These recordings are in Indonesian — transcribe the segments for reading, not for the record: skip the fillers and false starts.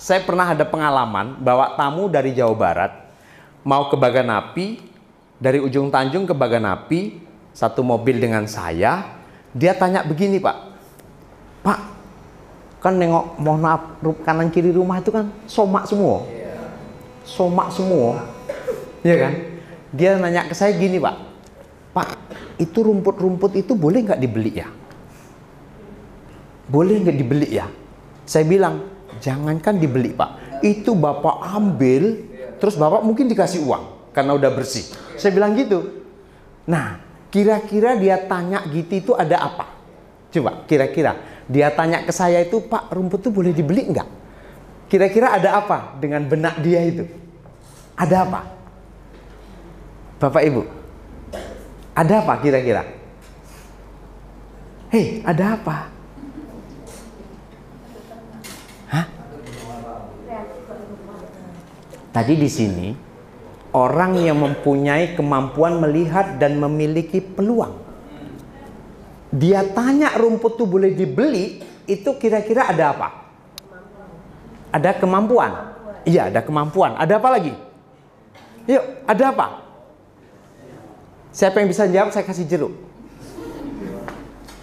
saya pernah ada pengalaman bawa tamu dari Jawa Barat mau ke Baganapi, dari ujung Tanjung ke Baganapi, satu mobil dengan saya. Dia tanya begini, Pak, kan nengok, mohon maaf, kanan kiri rumah itu kan somak semua, ya kan? Dia nanya ke saya gini, Pak, itu rumput-rumput itu boleh nggak dibeli ya? Boleh nggak dibeli ya? Saya bilang, jangankan dibeli, Pak, itu Bapak ambil, terus Bapak mungkin dikasih uang karena udah bersih. Saya bilang gitu. Nah, kira-kira dia tanya gitu itu ada apa? Coba, kira-kira dia tanya ke saya itu, Pak, rumput itu boleh dibeli nggak? Kira-kira ada apa dengan benak dia itu? Ada apa? Bapak Ibu, ada apa kira-kira? Hei, ada apa? Hah? Tadi di sini orang yang mempunyai kemampuan melihat dan memiliki peluang. Dia tanya rumput itu boleh dibeli, itu kira-kira ada apa? Ada kemampuan. Iya, ada kemampuan. Ada apa lagi? Yuk, ada apa? Siapa yang bisa jawab, saya kasih jeruk.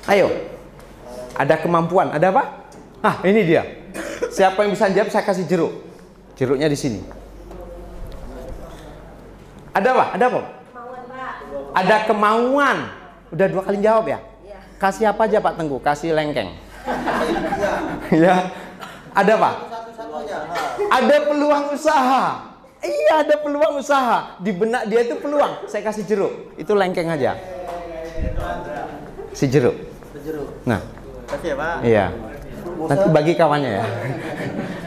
Ayo. Ada kemampuan. Ada apa? Ah, ini dia. Siapa yang bisa jawab, saya kasih jeruk. Jeruknya di sini. Ada apa? Ada apa? Kemauan, Pak. Ada kemauan. Udah 2 kali jawab ya? Kasih apa aja Pak Tengku? Kasih lengkeng. Ya. Ada apa? Ada peluang usaha. Iya, ada peluang usaha. Di benak dia itu peluang. Saya kasih jeruk. Itu lengkeng aja. Si jeruk. Nah. Kasih ya, Pak. Iya. Nanti bagi kawannya ya.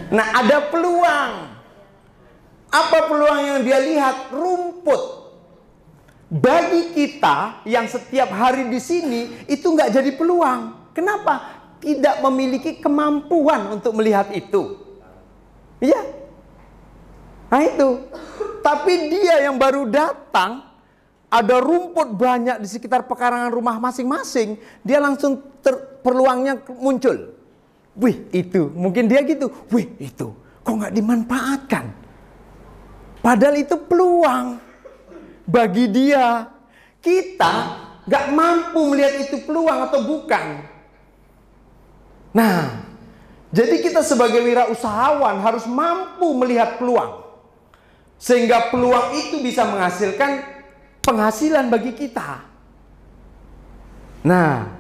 Nah, ada peluang. Apa peluang yang dia lihat? Rumput. Bagi kita yang setiap hari di sini itu nggak jadi peluang. Kenapa? Tidak memiliki kemampuan untuk melihat itu. Iya. Nah itu. Tapi dia yang baru datang, ada rumput banyak di sekitar pekarangan rumah masing-masing, dia langsung peluangnya muncul. Wih, itu. Mungkin dia gitu. Wih, itu. Kok nggak dimanfaatkan? Padahal itu peluang. Bagi dia, kita nggak mampu melihat itu peluang atau bukan. Nah, jadi kita sebagai wirausahawan harus mampu melihat peluang. Sehingga peluang itu bisa menghasilkan penghasilan bagi kita. Nah,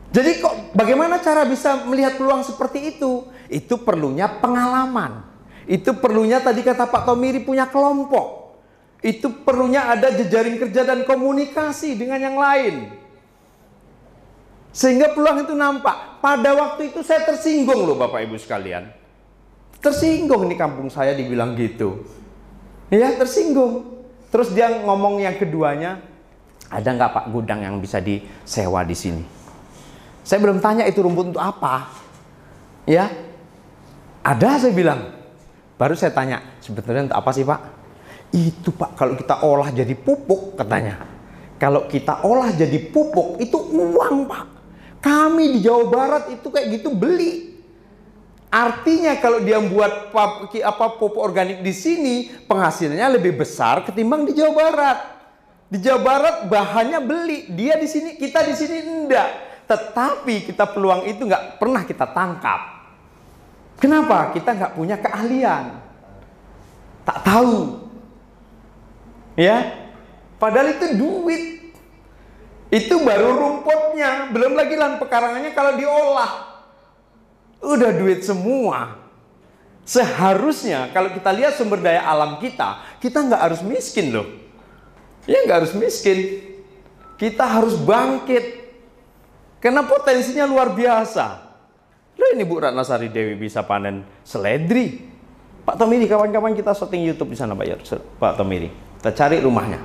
jadi bagaimana cara bisa melihat peluang seperti itu? Itu perlunya pengalaman. Itu perlunya tadi kata Pak Tomiri punya kelompok. Itu perlunya ada jejaring kerja dan komunikasi dengan yang lain. Sehingga peluang itu nampak. Pada waktu itu saya tersinggung loh Bapak Ibu sekalian. Tersinggung di kampung saya dibilang gitu. Ya, tersinggung. Terus dia ngomong yang keduanya, ada nggak Pak gudang yang bisa disewa di sini? Saya belum tanya itu rumput untuk apa. Ya, ada saya bilang. Baru saya tanya, sebetulnya untuk apa sih Pak? Itu Pak, kalau kita olah jadi pupuk katanya. Kalau kita olah jadi pupuk, itu uang Pak. Kami di Jawa Barat itu kayak gitu beli. Artinya kalau dia buat pupuk organik di sini, penghasilannya lebih besar ketimbang di Jawa Barat. Di Jawa Barat bahannya beli, dia di sini, kita di sini enggak. Tetapi kita peluang itu nggak pernah kita tangkap. Kenapa? Kita nggak punya keahlian. Tak tahu. Ya, padahal itu duit. Itu baru rumputnya, belum lagi lahan pekarangannya kalau diolah. Udah duit semua. Seharusnya kalau kita lihat sumber daya alam kita nggak harus miskin loh. Ya nggak harus miskin. Kita harus bangkit. Karena potensinya luar biasa. Loh ini Bu Ratnasari Dewi bisa panen seledri. Pak Tomiri, kawan-kawan kita syuting YouTube di sana Pak Tomiri. Kita cari rumahnya,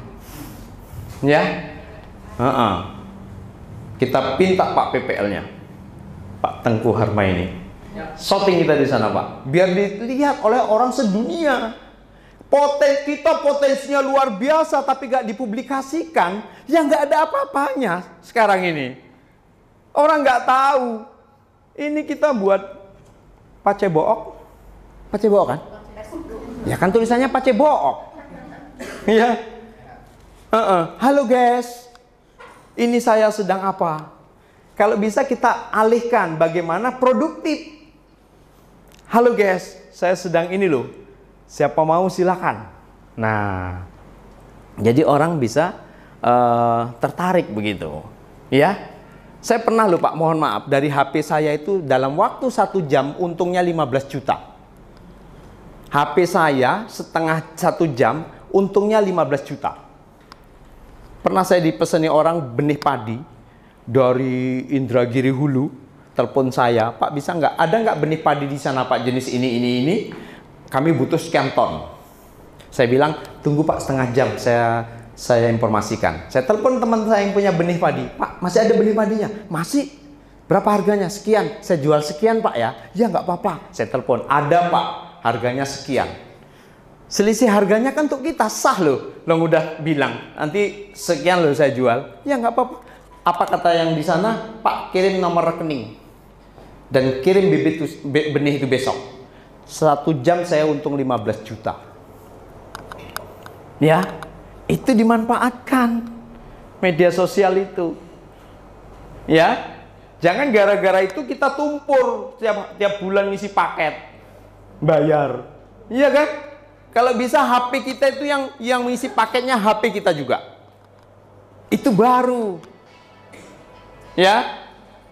ya. Kita pinta Pak PPL-nya, Pak Tengku Harmaini. Shooting kita di sana Pak, biar dilihat oleh orang sedunia. Kita potensinya luar biasa, tapi gak dipublikasikan, ya gak ada apa-apanya sekarang ini. Orang gak tahu. Ini kita buat pacebook, Pacebook kan? Ya kan tulisannya Pacebook. Ya. Halo guys, ini saya sedang apa? Kalau bisa kita alihkan bagaimana produktif. Halo guys, saya sedang ini loh. Siapa mau silakan. Nah, jadi orang bisa tertarik begitu. Ya. Saya pernah loh Pak, mohon maaf, dari HP saya itu dalam waktu 1 jam untungnya 15 juta. HP saya setengah 1 jam untungnya 15 juta. Pernah saya dipeseni orang benih padi dari Indragiri Hulu, telepon saya, Pak bisa nggak, ada nggak benih padi di sana Pak jenis ini, kami butuh sekian ton. Saya bilang, tunggu Pak setengah jam, saya informasikan. Saya telepon teman saya yang punya benih padi, Pak masih ada benih padinya? Masih. Berapa harganya? Sekian. Saya jual sekian Pak ya? Ya nggak apa-apa. Saya telepon, ada Pak, harganya sekian. Selisih harganya kan untuk kita sah loh. Lo udah bilang, nanti sekian loh saya jual. Ya nggak apa-apa. Apa kata yang di sana? Pak kirim nomor rekening. Dan kirim bibit benih itu besok. 1 jam saya untung 15 juta. Ya. Itu dimanfaatkan media sosial itu. Ya. Jangan gara-gara itu kita tumpur tiap bulan ngisi paket. Bayar. Iya kan? Kalau bisa HP kita itu yang mengisi paketnya HP kita juga. Itu baru. Ya.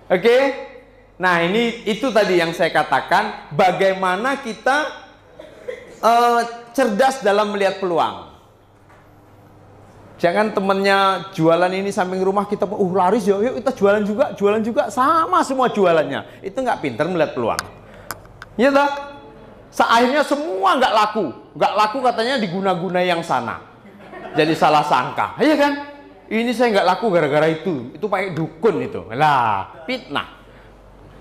Oke. Nah, itu tadi yang saya katakan, bagaimana kita cerdas dalam melihat peluang. Jangan temennya jualan ini samping rumah kita, laris ya, yuk kita jualan juga, sama semua jualannya. Itu nggak pintar melihat peluang. Iya tak? Akhirnya semua nggak laku katanya diguna-guna yang sana. Jadi salah sangka, iya kan? Ini saya nggak laku gara-gara itu pakai dukun itu, lah fitnah.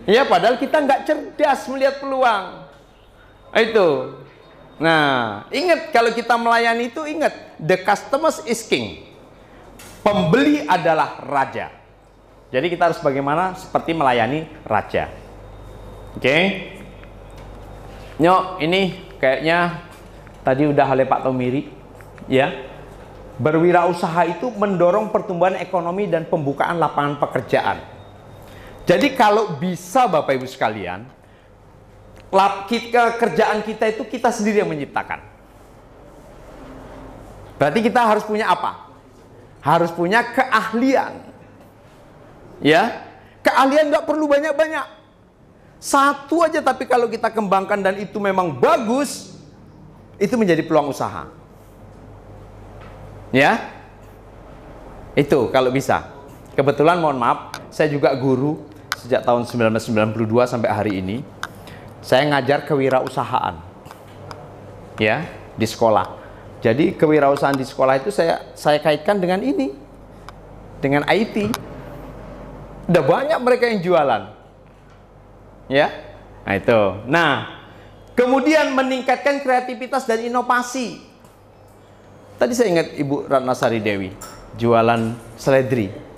Ya padahal kita nggak cerdas melihat peluang. Itu. Nah, ingat kalau kita melayani itu, ingat, the customer is king. Pembeli adalah raja. Jadi kita harus bagaimana seperti melayani raja. Oke. Nyok, ini kayaknya tadi udah oleh Pak Tomiri, ya. Berwirausaha itu mendorong pertumbuhan ekonomi dan pembukaan lapangan pekerjaan. Jadi kalau bisa Bapak Ibu sekalian, kerjaan kita itu kita sendiri yang menciptakan. Berarti kita harus punya apa? Harus punya keahlian. Ya, keahlian nggak perlu banyak-banyak. Satu aja, tapi kalau kita kembangkan dan itu memang bagus, itu menjadi peluang usaha. Ya, itu kalau bisa. Kebetulan mohon maaf, saya juga guru sejak tahun 1992 sampai hari ini. Saya ngajar kewirausahaan, ya, di sekolah. Jadi kewirausahaan di sekolah itu saya kaitkan dengan ini, dengan IT. Udah banyak mereka yang jualan, ya. Nah itu. Nah, kemudian meningkatkan kreativitas dan inovasi. Tadi saya ingat Ibu Ratna Sari Dewi jualan seledri.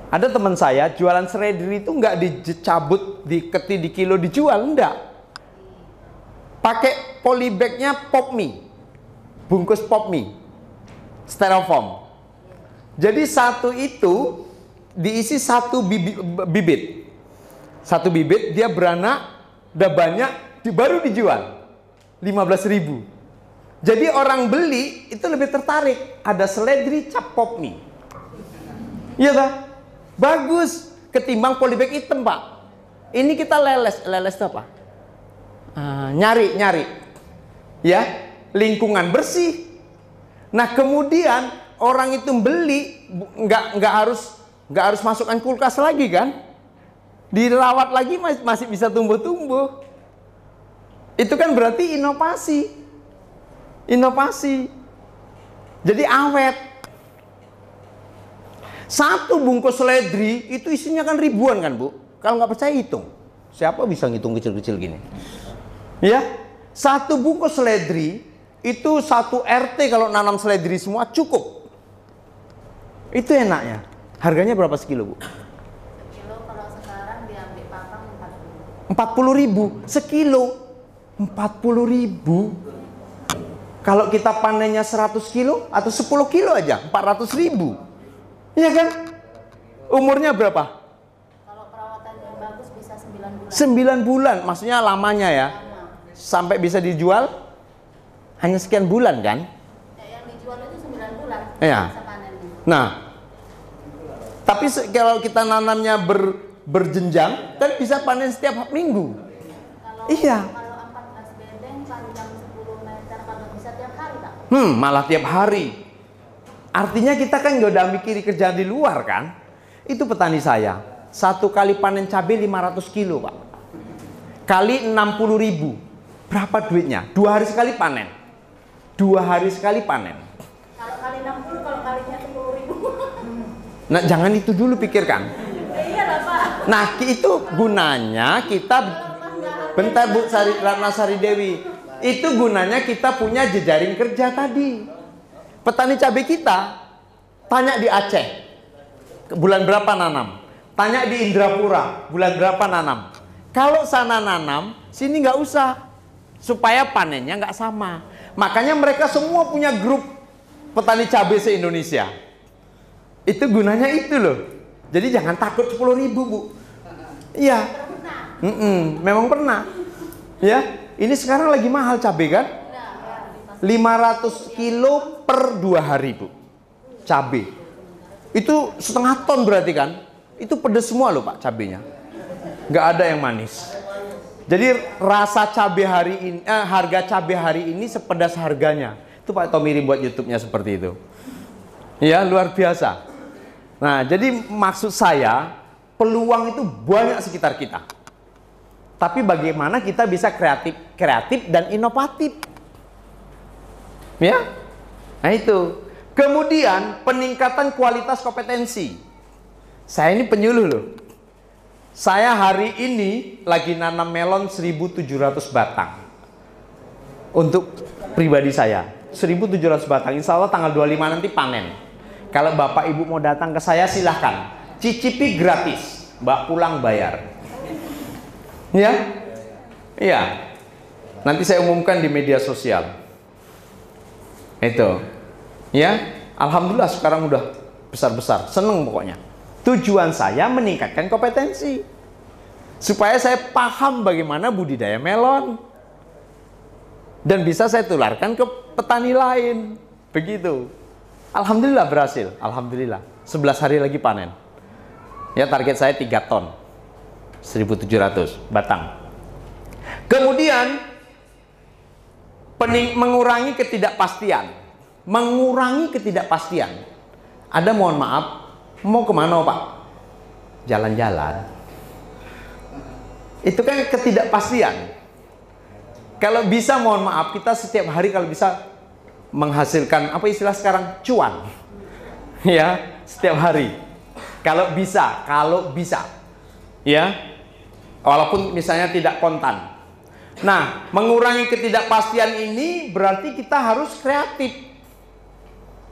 Ada teman saya jualan seledri itu nggak dicabut, diketi di kilo dijual, enggak. Pakai polybagnya pop mie, bungkus pop mie, styrofoam. Jadi satu itu diisi 1 bibit, 1 bibit dia beranak, udah banyak, baru dijual 15.000. Jadi orang beli itu lebih tertarik, ada seledri cap pop mie. Iya tak? Bagus ketimbang polybag hitam Pak. Ini kita leles itu apa? Nyari, ya, lingkungan bersih. Nah kemudian orang itu beli nggak harus masukkan kulkas lagi kan? Dirawat lagi masih bisa tumbuh. Itu kan berarti inovasi. Jadi awet. 1 bungkus seledri itu isinya kan ribuan kan Bu? Kalau nggak percaya hitung. Siapa bisa ngitung kecil-kecil gini? Ya, 1 bungkus seledri itu 1 RT kalau nanam seledri semua cukup. Itu enaknya. Harganya berapa sekilo Bu? Sekilo kalau sekarang diambil pasang 40. 40.000 sekilo. 40.000. Kalau kita panennya 100 kilo atau 10 kilo aja 400.000. Iya kan? Umurnya berapa? Kalau perawatan yang bagus bisa 9 bulan. 9 bulan, maksudnya lamanya ya. Sampai bisa dijual hanya sekian bulan kan? Ya, yang dijual itu 9 bulan. Iya. Bisa panennya. Nah, tapi kalau kita nanamnya berjenjang kan bisa panen setiap minggu. Iya. Kalau 14 bedeng panjang 10 meter kalau bisa tiap hari, Pak. Malah tiap hari. Artinya kita kan nggak udah mikir kerjaan di luar kan? Itu petani saya. Satu kali panen cabai 500 kilo, Pak. Kali 60.000. Berapa duitnya? 2 hari sekali panen. 2 hari sekali panen. Kalau kali 60, kalau kalinya 10.000. Nah, jangan itu dulu pikirkan. Iya lah, Pak. Nah, itu gunanya kita. Bentar Bu Ratna Sari Dewi. Itu gunanya kita punya jejaring kerja tadi. Petani cabai kita tanya di Aceh bulan berapa nanam, tanya di Indrapura bulan berapa nanam. Kalau sana nanam, sini nggak usah, supaya panennya nggak sama. Makanya mereka semua punya grup petani cabai se-Indonesia. Itu gunanya itu loh. Jadi jangan takut 10.000 Bu. Iya. Memang pernah. Ya, ini sekarang lagi mahal cabai kan? 500 kilo per 2 hari Bu. Cabai. Itu setengah ton berarti kan? Itu pedes semua loh Pak cabainya. Nggak ada yang manis. Jadi rasa cabai hari ini, harga cabai hari ini sepedas harganya. Itu Pak Tomiri buat YouTube-nya seperti itu. Ya, luar biasa. Nah, jadi maksud saya peluang itu banyak sekitar kita. Tapi bagaimana kita bisa kreatif dan inovatif. Ya, nah itu. Kemudian peningkatan kualitas kompetensi. Saya ini penyuluh loh. Saya hari ini lagi nanam melon 1.700 batang. Untuk pribadi saya 1.700 batang. Insya Allah tanggal 25 nanti panen. Kalau Bapak Ibu mau datang ke saya silahkan. Cicipi gratis, Mbak pulang bayar. Ya, iya. Nanti saya umumkan di media sosial. Itu, ya. Alhamdulillah sekarang udah besar-besar, seneng pokoknya. Tujuan saya meningkatkan kompetensi supaya saya paham bagaimana budidaya melon dan bisa saya tularkan ke petani lain. Begitu. Alhamdulillah berhasil. Alhamdulillah. 11 hari lagi panen. Ya, target saya 3 ton. 1.700 batang. Kemudian mengurangi ketidakpastian. Mengurangi ketidakpastian. Ada mohon maaf, mau kemana Pak? Jalan-jalan. Itu kan ketidakpastian. Kalau bisa mohon maaf, kita setiap hari kalau bisa menghasilkan, apa istilah sekarang? Cuan. Ya, setiap hari. Kalau bisa. Ya. Walaupun misalnya tidak kontan. Nah, mengurangi ketidakpastian ini berarti kita harus kreatif.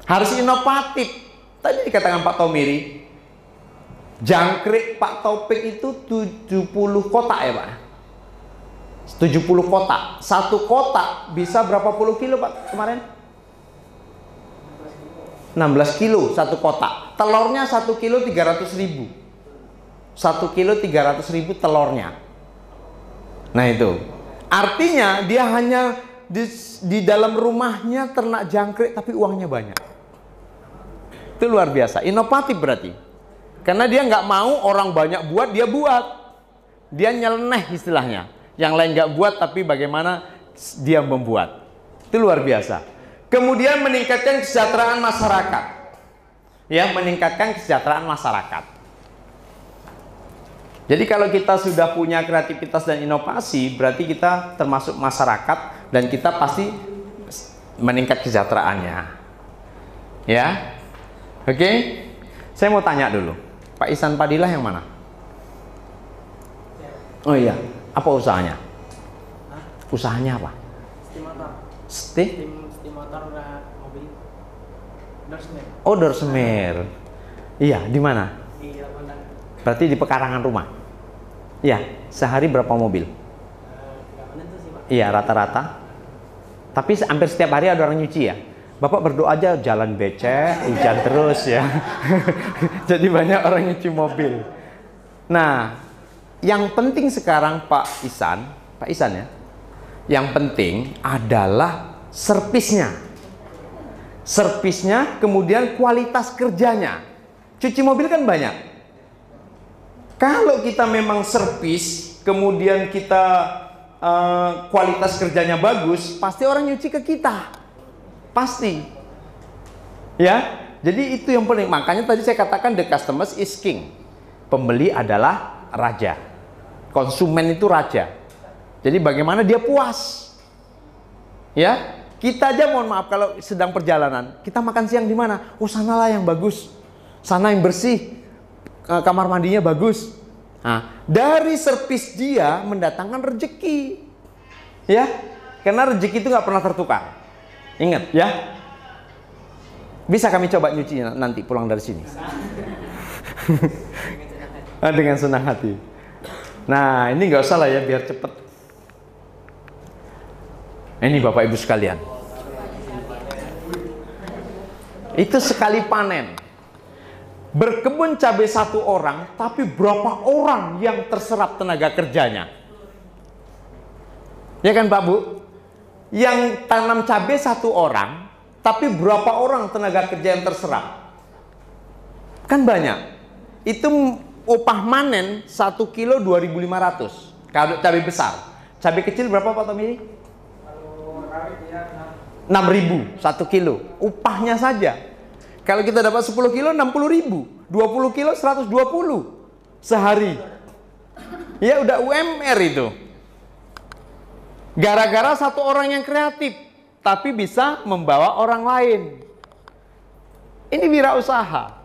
Harus inovatif. Tadi dikatakan Pak Tomiri, jangkrik Pak Taufik itu 70 kotak ya Pak? 70 kotak. Satu kotak bisa berapa puluh kilo Pak kemarin? 16 kilo satu kotak. Telurnya 1 kilo 300.000. 1 kilo 300.000 telurnya. Nah itu. Artinya dia hanya di dalam rumahnya ternak jangkrik tapi uangnya banyak. Itu luar biasa, inovatif berarti. Karena dia nggak mau orang banyak buat, dia buat. Dia nyeleneh istilahnya. Yang lain nggak buat tapi bagaimana dia membuat. Itu luar biasa. Kemudian meningkatkan kesejahteraan masyarakat. Ya, meningkatkan kesejahteraan masyarakat. Jadi kalau kita sudah punya kreativitas dan inovasi, berarti kita termasuk masyarakat dan kita pasti meningkat kesejahteraannya. Ya. Oke. Saya mau tanya dulu. Pak Ihsan Padilah yang mana? Oh iya, apa usahanya? Usahanya apa? Steam motor. Steam motor mobil. Dorsmer. Oh, Dorsmer. Iya, di mana? Di Lamongan. Berarti di pekarangan rumah. Iya, sehari berapa mobil? Nggak menentu sih Pak. Iya, rata-rata. Tapi hampir setiap hari ada orang nyuci ya. Bapak berdoa aja jalan becek, hujan terus ya. Jadi banyak orang nyuci mobil. Nah, yang penting sekarang Pak Isan ya. Yang penting adalah servisnya. Servisnya, kemudian kualitas kerjanya. Cuci mobil kan banyak. Kalau kita memang servis, kemudian kita kualitas kerjanya bagus, pasti orang nyuci ke kita. Pasti. Ya, jadi itu yang penting. Makanya tadi saya katakan the customer is king. Pembeli adalah raja. Konsumen itu raja. Jadi bagaimana dia puas? Ya, kita aja mohon maaf kalau sedang perjalanan, kita makan siang di mana? Oh, sanalah yang bagus. Sana yang bersih. Kamar mandinya bagus. Nah, dari servis dia mendatangkan rezeki, ya, karena rezeki itu nggak pernah tertukar. Ingat ya, bisa kami coba nyuci nanti pulang dari sini. Dengan senang hati. Nah, ini nggak usah lah ya, biar cepet. Ini Bapak Ibu sekalian, itu sekali panen. Berkebun cabai satu orang, tapi berapa orang yang terserap tenaga kerjanya? Ya kan Pak Bu? Yang tanam cabai satu orang, tapi berapa orang tenaga kerja yang terserap? Kan banyak. Itu upah manen 1 kilo 2.500. Kalau cabai besar. Cabai kecil berapa Pak Tomiri? 6.000 1 kilo. Upahnya saja. Kalau kita dapat 10 kilo 60.000, 20 kilo 120 sehari. Ya udah UMR itu. Gara-gara satu orang yang kreatif, tapi bisa membawa orang lain. Ini wirausaha.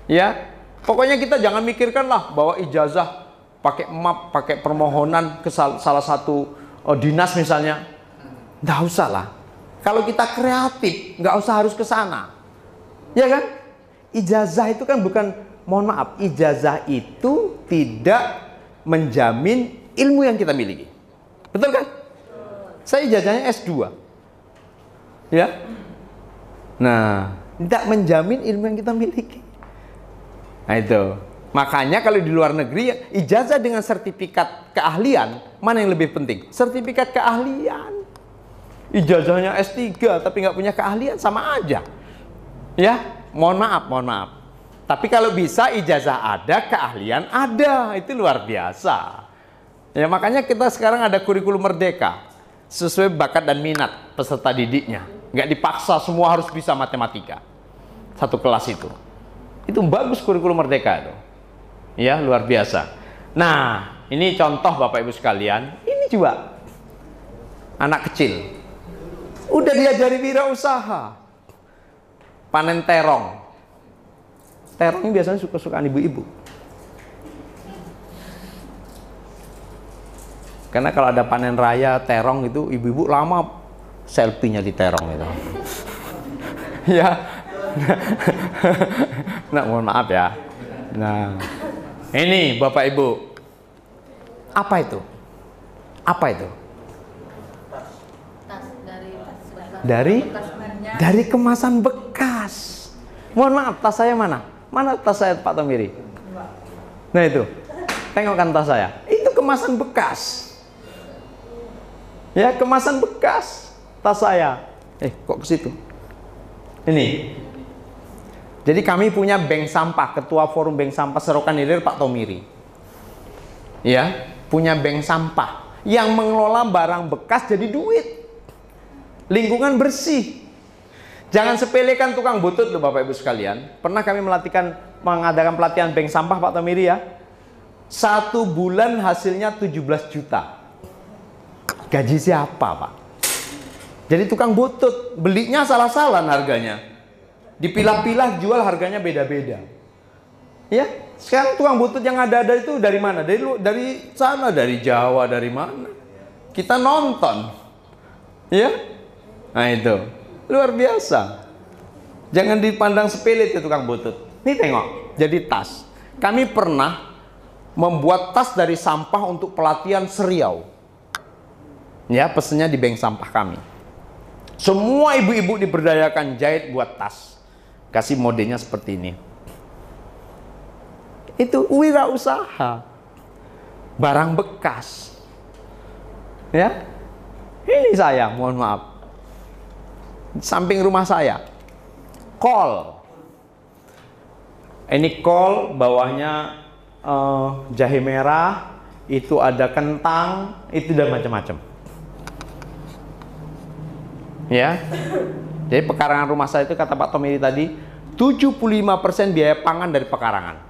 Ya, pokoknya kita jangan mikirkan lah bawa ijazah, pakai map, pakai permohonan ke salah satu dinas misalnya. Nggak usah lah. Kalau kita kreatif, nggak usah harus ke sana. Ya kan? Ijazah itu kan bukan, mohon maaf, ijazah itu tidak menjamin ilmu yang kita miliki. Betul kan? Saya ijazahnya S2. Ya. Nah, tidak menjamin ilmu yang kita miliki. Nah itu. Makanya kalau di luar negeri, ijazah dengan sertifikat keahlian, mana yang lebih penting? Sertifikat keahlian. Ijazahnya S3 tapi nggak punya keahlian, sama aja. Ya, mohon maaf. Tapi kalau bisa ijazah ada, keahlian ada, itu luar biasa. Ya makanya kita sekarang ada kurikulum merdeka, sesuai bakat dan minat peserta didiknya. Nggak dipaksa semua harus bisa matematika. Satu kelas itu. Itu bagus kurikulum merdeka itu. Ya, luar biasa. Nah, ini contoh Bapak Ibu sekalian, ini juga anak kecil. Udah diajari wirausaha. Panen terong. Terong ini biasanya suka-sukaan ibu-ibu. Karena kalau ada panen raya terong itu, ibu-ibu lama selfie-nya di terong itu. Ya. Nah, mohon maaf ya. Nah, ini Bapak Ibu. Apa itu? Apa itu? Tas Dari kemasan bekas. Mohon maaf, tas saya mana? Mana tas saya Pak Tomiri? Nah itu, tengokkan tas saya. Itu kemasan bekas. Ya, kemasan bekas tas saya. Kok ke situ? Ini. Jadi kami punya bank sampah, Ketua Forum Bank Sampah Serokan Hilir Pak Tomiri. Ya, punya bank sampah yang mengelola barang bekas jadi duit. Lingkungan bersih. Jangan sepelekan tukang butut loh Bapak Ibu sekalian. Pernah kami mengadakan pelatihan bank sampah Pak Tomiri ya. 1 bulan hasilnya 17 juta. Gaji siapa Pak? Jadi tukang butut, belinya salah-salah harganya. Dipilah-pilah jual harganya beda-beda. Ya, sekarang tukang butut yang ada itu dari mana? Dari sana, dari Jawa, dari mana? Kita nonton. Ya. Nah itu. Luar biasa. Jangan dipandang sepele itu tukang butut. Nih tengok, jadi tas. Kami pernah membuat tas dari sampah untuk pelatihan Seriau. Ya, pesennya di bank sampah kami. Semua ibu-ibu diberdayakan jahit buat tas. Kasih modenya seperti ini. Itu wirausaha. Barang bekas. Ya. Ini saya, mohon maaf. Samping rumah saya. Kol. Ini kol, bawahnya jahe merah, itu ada kentang, itu dan macam-macam. Ya. Jadi pekarangan rumah saya itu kata Pak Tomiri tadi 75% biaya pangan dari pekarangan.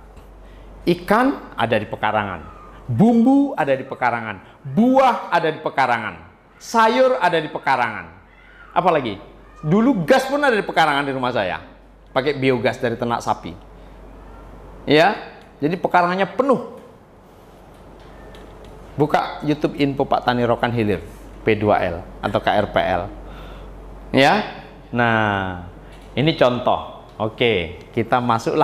Ikan ada di pekarangan, bumbu ada di pekarangan, buah ada di pekarangan, sayur ada di pekarangan. Apalagi dulu gas pun ada di pekarangan di rumah saya, pakai biogas dari ternak sapi. Ya, jadi pekarangannya penuh. Buka YouTube info Pak Tani Rokan Hilir P2L atau KRPL. Ya, nah ini contoh. Oke, kita masuklah